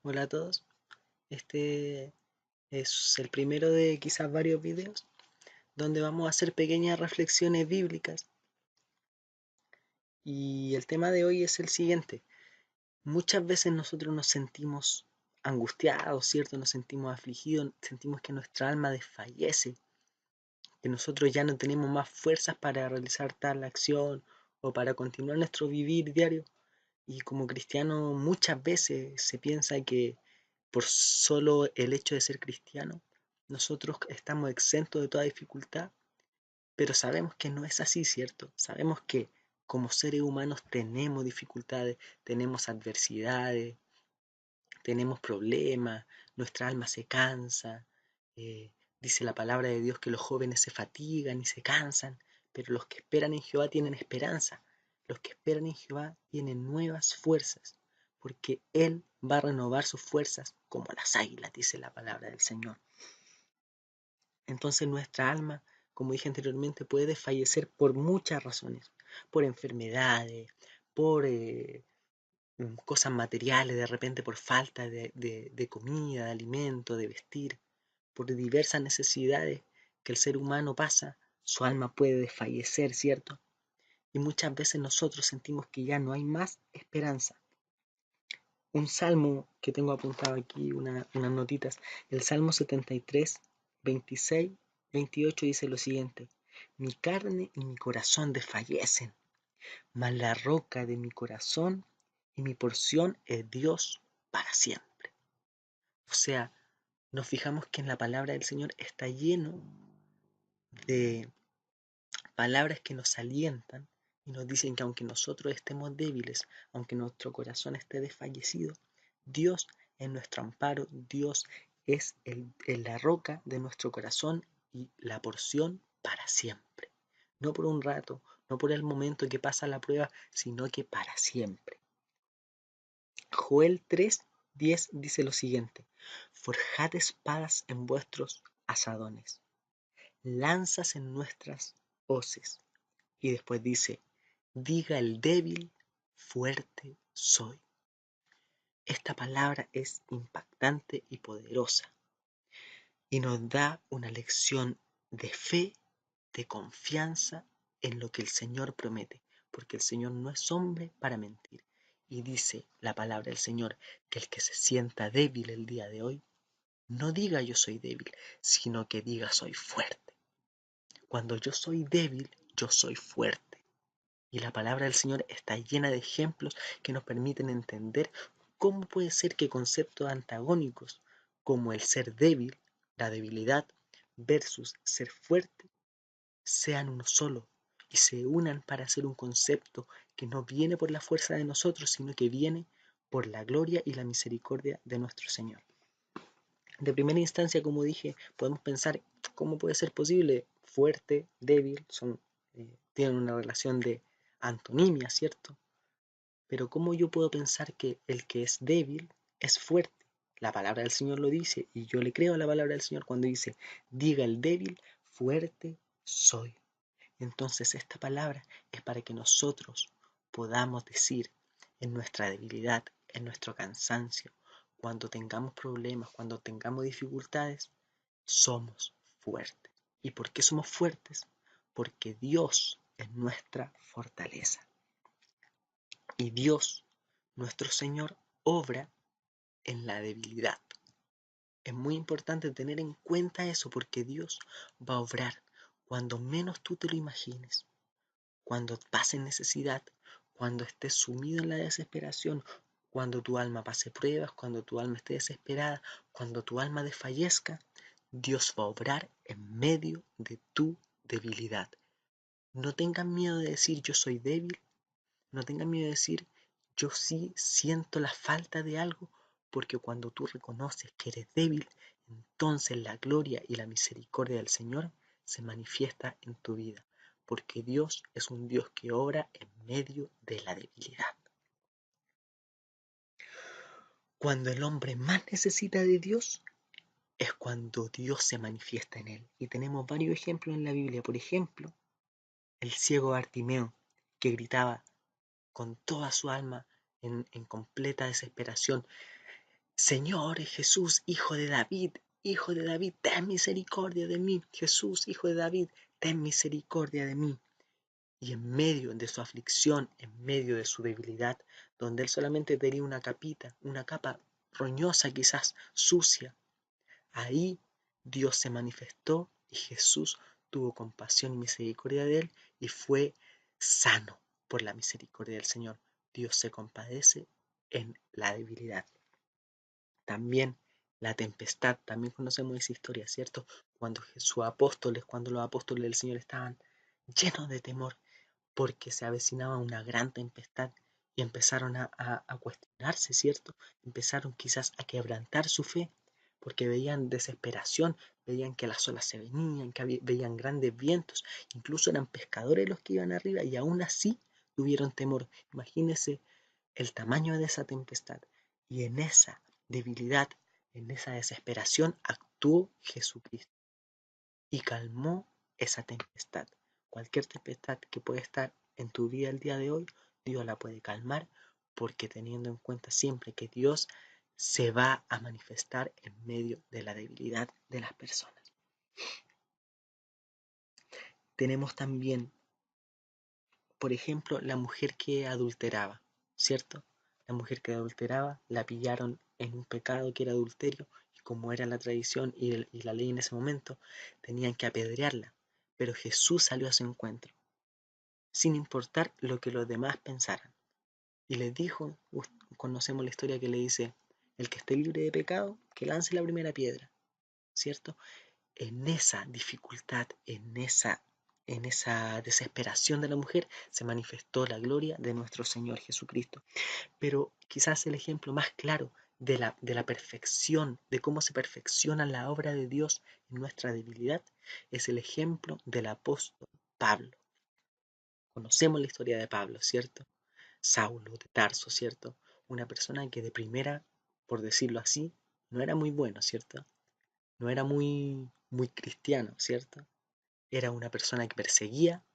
Hola a todos. Este es el primero de quizás varios videos donde vamos a hacer pequeñas reflexiones bíblicas. Y el tema de hoy es el siguiente. Muchas veces nosotros nos sentimos angustiados, ¿cierto? Nos sentimos afligidos, sentimos que nuestra alma desfallece, que nosotros ya no tenemos más fuerzas para realizar tal acción o para continuar nuestro vivir diario. Y como cristiano muchas veces se piensa que por solo el hecho de ser cristiano, nosotros estamos exentos de toda dificultad, pero sabemos que no es así, ¿cierto? Sabemos que como seres humanos tenemos dificultades, tenemos adversidades, tenemos problemas, nuestra alma se cansa. Dice la palabra de Dios que los jóvenes se fatigan y se cansan, pero los que esperan en Jehová tienen esperanza. Los que esperan en Jehová tienen nuevas fuerzas, porque Él va a renovar sus fuerzas como las águilas, dice la palabra del Señor. Entonces nuestra alma, como dije anteriormente, puede desfallecer por muchas razones, por enfermedades, por cosas materiales, de repente por falta de comida, de alimento, de vestir, por diversas necesidades que el ser humano pasa, su alma puede desfallecer, ¿cierto? Y muchas veces nosotros sentimos que ya no hay más esperanza. Un salmo que tengo apuntado aquí, unas notitas, el Salmo 73, 26, 28 dice lo siguiente: mi carne y mi corazón desfallecen, mas la roca de mi corazón y mi porción es Dios para siempre. O sea, nos fijamos que en la palabra del Señor está lleno de palabras que nos alientan y nos dicen que aunque nosotros estemos débiles, aunque nuestro corazón esté desfallecido, Dios es nuestro amparo, Dios es la roca de nuestro corazón y la porción para siempre. No por un rato, no por el momento que pasa la prueba, sino que para siempre. Joel 3:10 dice lo siguiente: forjad espadas en vuestros asadones, lanzas en nuestras hoces. Y después dice: diga el débil, fuerte soy. Esta palabra es impactante y poderosa y nos da una lección de fe, de confianza en lo que el Señor promete, porque el Señor no es hombre para mentir. Y dice la palabra del Señor que el que se sienta débil el día de hoy, no diga yo soy débil, sino que diga soy fuerte. Cuando yo soy débil, yo soy fuerte. Y la palabra del Señor está llena de ejemplos que nos permiten entender cómo puede ser que conceptos antagónicos como el ser débil, la debilidad, versus ser fuerte, sean uno solo y se unan para hacer un concepto que no viene por la fuerza de nosotros, sino que viene por la gloria y la misericordia de nuestro Señor. De primera instancia, como dije, podemos pensar cómo puede ser posible fuerte, débil, tienen una relación de antonimia, ¿cierto? Pero ¿cómo yo puedo pensar que el que es débil es fuerte? La palabra del Señor lo dice y yo le creo a la palabra del Señor cuando dice: diga el débil, fuerte soy. Entonces esta palabra es para que nosotros podamos decir en nuestra debilidad, en nuestro cansancio, cuando tengamos problemas, cuando tengamos dificultades, somos fuertes. ¿Y por qué somos fuertes? Porque Dios es nuestra fortaleza. Y Dios, nuestro Señor, obra en la debilidad. Es muy importante tener en cuenta eso, porque Dios va a obrar cuando menos tú te lo imagines, cuando pases necesidad, cuando estés sumido en la desesperación, cuando tu alma pase pruebas, cuando tu alma esté desesperada, cuando tu alma desfallezca, Dios va a obrar en medio de tu debilidad. No tengan miedo de decir yo soy débil, no tengan miedo de decir yo sí siento la falta de algo, porque cuando tú reconoces que eres débil, entonces la gloria y la misericordia del Señor se manifiesta en tu vida, porque Dios es un Dios que obra en medio de la debilidad. Cuando el hombre más necesita de Dios es cuando Dios se manifiesta en él. Y tenemos varios ejemplos en la Biblia. Por ejemplo, el ciego Bartimeo, que gritaba con toda su alma en completa desesperación: Señor Jesús, hijo de David, ten misericordia de mí. Jesús, hijo de David, ten misericordia de mí. Y en medio de su aflicción, en medio de su debilidad, donde él solamente tenía una capa roñosa, quizás sucia, ahí Dios se manifestó y Jesús tuvo compasión y misericordia de él y fue sano por la misericordia del Señor. Dios se compadece en la debilidad. También la tempestad, también conocemos esa historia, ¿cierto? Cuando los apóstoles del Señor estaban llenos de temor porque se avecinaba una gran tempestad y empezaron a cuestionarse, ¿cierto? Empezaron quizás a quebrantar su fe porque veían desesperación, veían que las olas se venían, veían grandes vientos, incluso eran pescadores los que iban arriba y aún así tuvieron temor. Imagínense el tamaño de esa tempestad y en esa debilidad, en esa desesperación actuó Jesucristo y calmó esa tempestad. Cualquier tempestad que puede estar en tu vida el día de hoy, Dios la puede calmar porque teniendo en cuenta siempre que Dios se va a manifestar en medio de la debilidad de las personas. Tenemos también, por ejemplo, la mujer que adulteraba, ¿cierto? La mujer que adulteraba la pillaron en un pecado que era adulterio y como era la tradición y la ley en ese momento, tenían que apedrearla. Pero Jesús salió a su encuentro sin importar lo que los demás pensaran. Y les dijo, conocemos la historia que le dice, el que esté libre de pecado, que lance la primera piedra, ¿cierto? En esa dificultad, en esa desesperación de la mujer, se manifestó la gloria de nuestro Señor Jesucristo. Pero quizás el ejemplo más claro de la perfección, de cómo se perfecciona la obra de Dios en nuestra debilidad, es el ejemplo del apóstol Pablo. Conocemos la historia de Pablo, ¿cierto? Saulo de Tarso, ¿cierto? Una persona que de primera, por decirlo así, no era muy bueno, ¿cierto? No era muy cristiano, ¿cierto? Era una persona que perseguía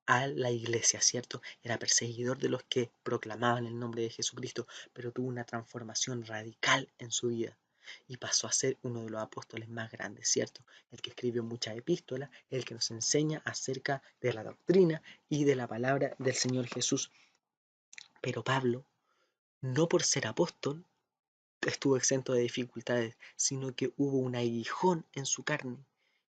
a la iglesia, ¿cierto? Era perseguidor de los que proclamaban el nombre de Jesucristo, pero tuvo una transformación radical en su vida y pasó a ser uno de los apóstoles más grandes, ¿cierto? El que escribió muchas epístolas, el que nos enseña acerca de la doctrina y de la palabra del Señor Jesús. Pero Pablo, no por ser apóstol, estuvo exento de dificultades, sino que hubo un aguijón en su carne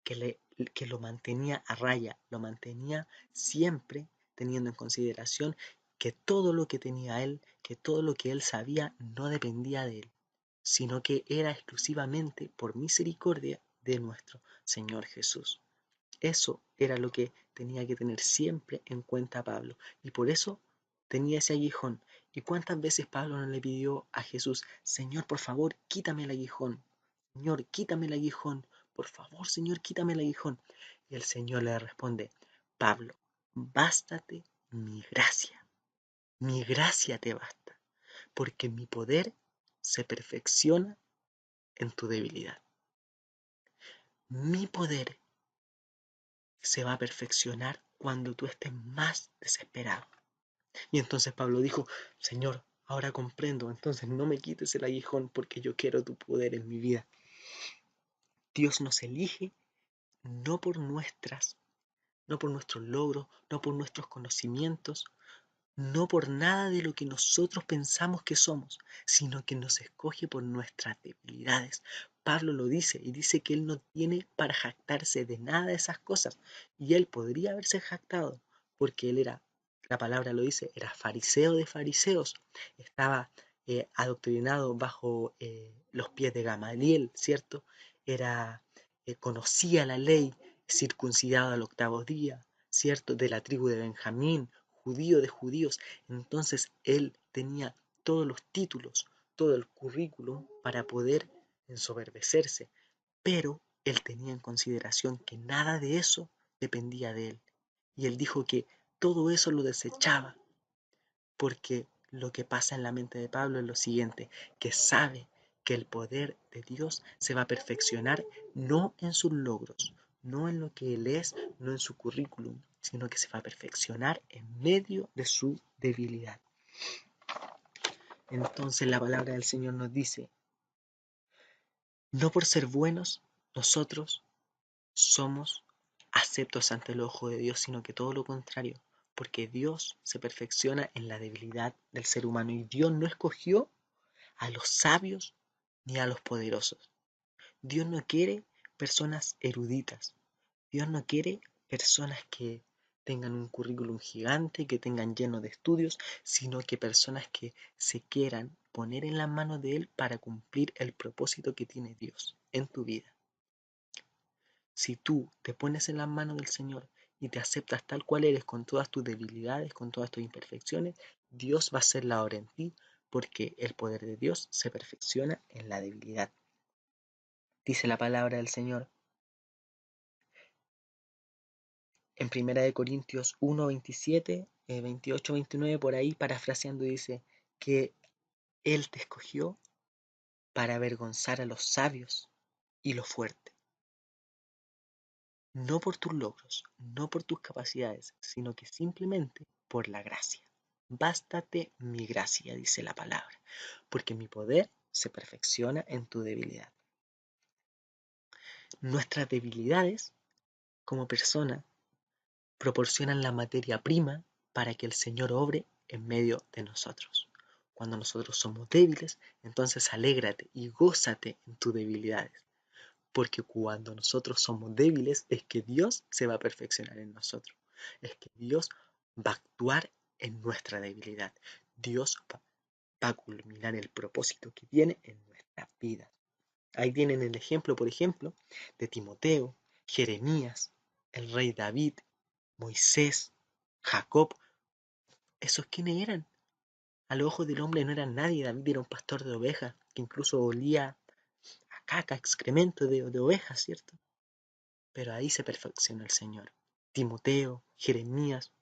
que lo mantenía a raya, lo mantenía siempre teniendo en consideración que todo lo que tenía él, que todo lo que él sabía no dependía de él, sino que era exclusivamente por misericordia de nuestro Señor Jesús. Eso era lo que tenía que tener siempre en cuenta Pablo. Y por eso tenía ese aguijón. ¿Y cuántas veces Pablo no le pidió a Jesús, Señor, por favor, quítame el aguijón? Señor, quítame el aguijón. Por favor, Señor, quítame el aguijón. Y el Señor le responde, Pablo, bástate mi gracia. Mi gracia te basta, porque mi poder se perfecciona en tu debilidad. Mi poder se va a perfeccionar cuando tú estés más desesperado. Y entonces Pablo dijo, Señor, ahora comprendo, entonces no me quites el aguijón porque yo quiero tu poder en mi vida. Dios nos elige no por no por nuestros logros, no por nuestros conocimientos, no por nada de lo que nosotros pensamos que somos, sino que nos escoge por nuestras debilidades. Pablo lo dice y dice que él no tiene para jactarse de nada de esas cosas y él podría haberse jactado porque él era, la palabra lo dice, era fariseo de fariseos, estaba adoctrinado bajo los pies de Gamaliel, ¿cierto? Era, conocía la ley, circuncidado al octavo día, ¿cierto? De la tribu de Benjamín, judío de judíos. Entonces él tenía todos los títulos, todo el currículum para poder ensoberbecerse, pero él tenía en consideración que nada de eso dependía de él. Y él dijo que todo eso lo desechaba, porque lo que pasa en la mente de Pablo es lo siguiente, que sabe que el poder de Dios se va a perfeccionar no en sus logros, no en lo que él es, no en su currículum, sino que se va a perfeccionar en medio de su debilidad. Entonces la palabra del Señor nos dice No por ser buenos, nosotros somos aceptos ante el ojo de Dios, sino que todo lo contrario, porque Dios se perfecciona en la debilidad del ser humano y Dios no escogió a los sabios ni a los poderosos. Dios no quiere personas eruditas. Dios no quiere personas que tengan un currículum gigante, que tengan lleno de estudios, sino que personas que se quieran poner en las manos de Él para cumplir el propósito que tiene Dios en tu vida. Si tú te pones en las manos del Señor y te aceptas tal cual eres con todas tus debilidades, con todas tus imperfecciones, Dios va a hacer la obra en ti porque el poder de Dios se perfecciona en la debilidad. Dice la palabra del Señor en 1 Corintios 1:27, 28, 29, por ahí parafraseando dice que Él te escogió para avergonzar a los sabios y los fuertes. No por tus logros, no por tus capacidades, sino que simplemente por la gracia. Bástate mi gracia, dice la palabra, porque mi poder se perfecciona en tu debilidad. Nuestras debilidades como persona proporcionan la materia prima para que el Señor obre en medio de nosotros. Cuando nosotros somos débiles, entonces alégrate y gózate en tus debilidades, porque cuando nosotros somos débiles es que Dios se va a perfeccionar en nosotros, es que Dios va a actuar en nuestra debilidad, Dios va a culminar el propósito que tiene en nuestra vida. Ahí tienen el ejemplo, por ejemplo, de Timoteo, Jeremías, el rey David, Moisés, Jacob. ¿Esos quiénes eran? A los ojos del hombre no eran nadie. David era un pastor de ovejas que incluso olía a caca, excremento de ovejas, ¿cierto? Pero ahí se perfeccionó el Señor. Timoteo, Jeremías.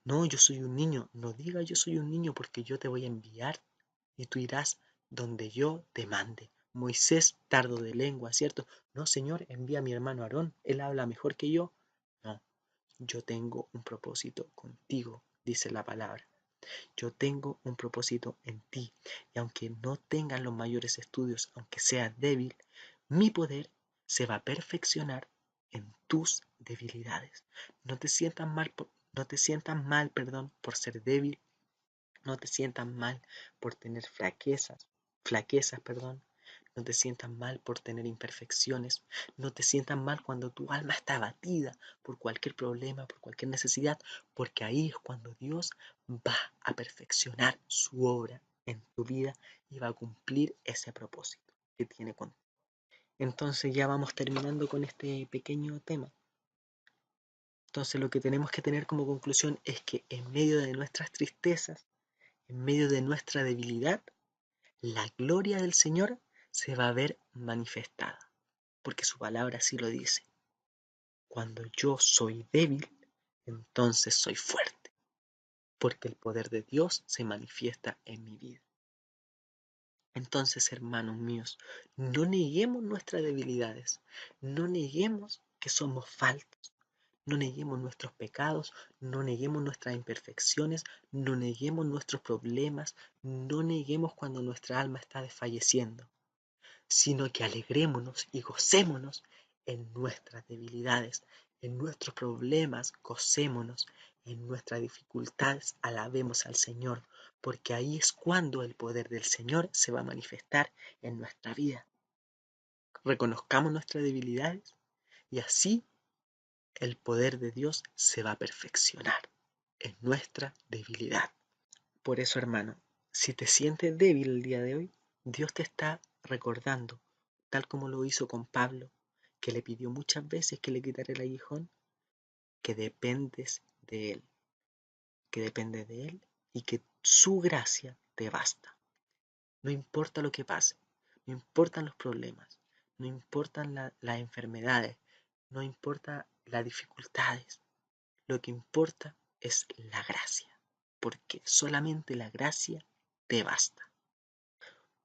No, yo soy un niño. No digas yo soy un niño porque yo te voy a enviar y tú irás donde yo te mande. Moisés, tardo de lengua, ¿cierto? No, Señor, envía a mi hermano Aarón. Él habla mejor que yo. No, yo tengo un propósito contigo, dice la palabra. Yo tengo un propósito en ti. Y aunque no tengas los mayores estudios, aunque seas débil, mi poder se va a perfeccionar en tus debilidades. No te sientas mal, no te sientas mal, por ser débil. No te sientas mal por tener flaquezas, perdón. No te sientas mal por tener imperfecciones. No te sientas mal cuando tu alma está abatida por cualquier problema, por cualquier necesidad, porque ahí es cuando Dios va a perfeccionar su obra en tu vida y va a cumplir ese propósito que tiene contigo. Entonces ya vamos terminando con este pequeño tema. Entonces lo que tenemos que tener como conclusión es que en medio de nuestras tristezas, en medio de nuestra debilidad, la gloria del Señor se va a ver manifestada, porque su palabra así lo dice. Cuando yo soy débil, entonces soy fuerte, porque el poder de Dios se manifiesta en mi vida. Entonces, hermanos míos, no neguemos nuestras debilidades, no neguemos que somos faltos, no neguemos nuestros pecados, no neguemos nuestras imperfecciones, no neguemos nuestros problemas, no neguemos cuando nuestra alma está desfalleciendo, sino que alegrémonos y gocémonos en nuestras debilidades, en nuestros problemas, gocémonos, en nuestras dificultades, alabemos al Señor, porque ahí es cuando el poder del Señor se va a manifestar en nuestra vida. Reconozcamos nuestras debilidades y así el poder de Dios se va a perfeccionar en nuestra debilidad. Por eso, hermano, si te sientes débil el día de hoy, Dios te está recordando, tal como lo hizo con Pablo, que le pidió muchas veces que le quitara el aguijón, que dependes de Él, que depende de Él y que su gracia te basta. No importa lo que pase, no importan los problemas, no importan las enfermedades, no importa las dificultades, lo que importa es la gracia, porque solamente la gracia te basta.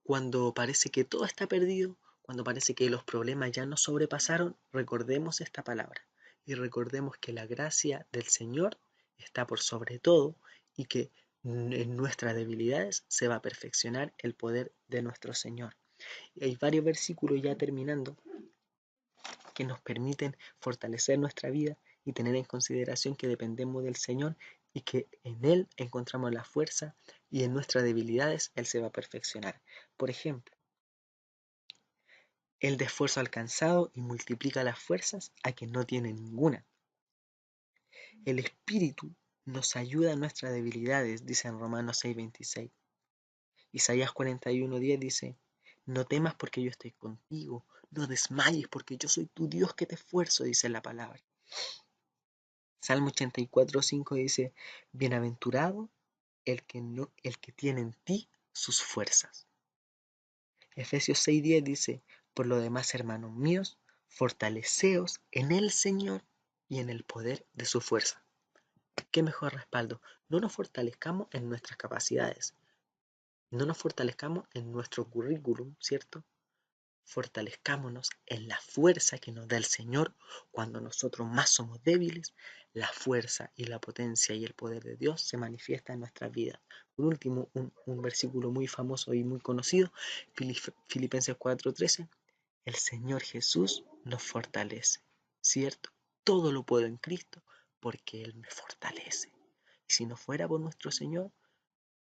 Cuando parece que todo está perdido, cuando parece que los problemas ya nos sobrepasaron, recordemos esta palabra y recordemos que la gracia del Señor está por sobre todo y que en nuestras debilidades se va a perfeccionar el poder de nuestro Señor. Y hay varios versículos ya terminando que nos permiten fortalecer nuestra vida y tener en consideración que dependemos del Señor y que en Él encontramos la fuerza y en nuestras debilidades Él se va a perfeccionar. Por ejemplo, Él da esfuerzo alcanzado y multiplica las fuerzas a quien no tiene ninguna. El Espíritu nos ayuda en nuestras debilidades, dice en Romanos 6:26. Isaías 41:10 dice, no temas porque yo estoy contigo, no desmayes porque yo soy tu Dios que te esfuerzo, dice la palabra. Salmo 84:5 dice, bienaventurado el que tiene en ti sus fuerzas. Efesios 6:10 dice, por lo demás, hermanos míos, fortaleceos en el Señor y en el poder de su fuerza. ¿Qué mejor respaldo? No nos fortalezcamos en nuestras capacidades, no nos fortalezcamos en nuestro currículum, ¿cierto? Fortalezcámonos en la fuerza que nos da el Señor cuando nosotros más somos débiles. La fuerza y la potencia y el poder de Dios se manifiesta en nuestras vidas. Por último, un versículo muy famoso y muy conocido, Filipenses 4:13, el Señor Jesús nos fortalece, ¿cierto? Todo lo puedo en Cristo porque Él me fortalece. Y si no fuera por nuestro Señor,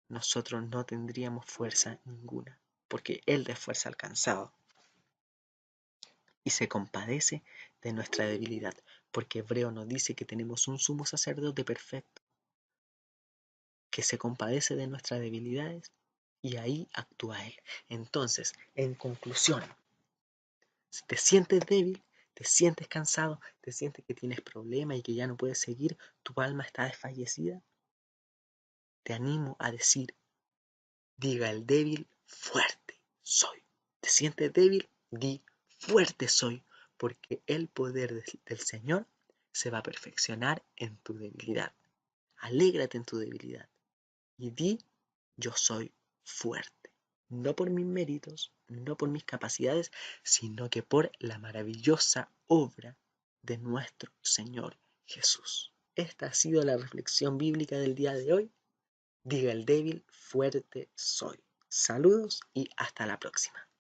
nosotros no tendríamos fuerza ninguna, porque Él da fuerza alcanzado y se compadece de nuestra debilidad, porque Hebreo nos dice que tenemos un sumo sacerdote perfecto, que se compadece de nuestras debilidades y ahí actúa Él. Entonces, en conclusión, si te sientes débil, te sientes cansado, te sientes que tienes problemas y que ya no puedes seguir, tu alma está desfallecida, te animo a decir, diga el débil, fuerte soy. ¿Te sientes débil? Di, fuerte soy, porque el poder del Señor se va a perfeccionar en tu debilidad. Alégrate en tu debilidad y di, yo soy fuerte. No por mis méritos, no por mis capacidades, sino que por la maravillosa obra de nuestro Señor Jesús. Esta ha sido la reflexión bíblica del día de hoy. Diga el débil, fuerte soy. Saludos y hasta la próxima.